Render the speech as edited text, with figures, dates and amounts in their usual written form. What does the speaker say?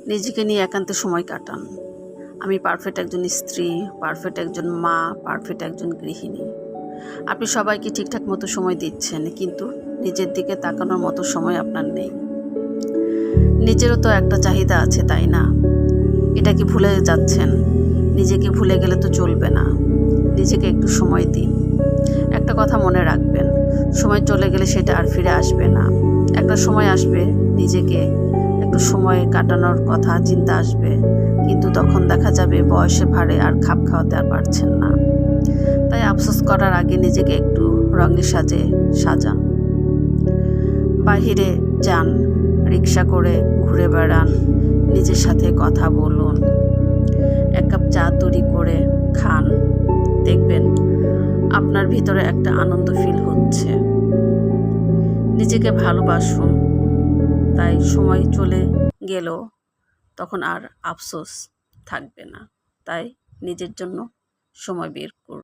নিজেকে নিয়ে একান্তে সময় কাটান। আমি পারফেক্ট একজন স্ত্রী, পারফেক্ট একজন মা, পারফেক্ট একজন গৃহিণী। আপনি সবাইকে ঠিকঠাক মতো সময় দিচ্ছেন, কিন্তু নিজের দিকে তাকানোর মতো সময় আপনার নেই। নিজেরও তো একটা চাহিদা আছে, তাই না? এটা কি ভুলে যাচ্ছেন? নিজেকে ভুলে গেলে তো চলবে না। নিজেকে একটু সময় দিন। একটা কথা মনে রাখবেন, সময় চলে গেলে সেটা আর ফিরে আসবে না। একটা সময় আসবে নিজেকে একটু সময় কাটানোর কথা চিন্তা আসবে, কিন্তু তখন দেখা যাবে বয়সে ভারে আর খাপ খাওয়াতে আর পারছেন না। তাই আফসোস করার আগে নিজেকে একটু রঙে সাজান। বাহিরে যান, রিক্সা করে ঘুরে বেড়ান, নিজের সাথে কথা বলুন, এক কাপ চা তৈরি করে খান। দেখবেন আপনার ভিতরে একটা আনন্দ ফিল হচ্ছে। নিজেকে ভালোবাসুন, তাই সময় চলে গেলেও তখন আর আফসোস থাকবে না। তাই নিজের জন্য সময় বের করুন।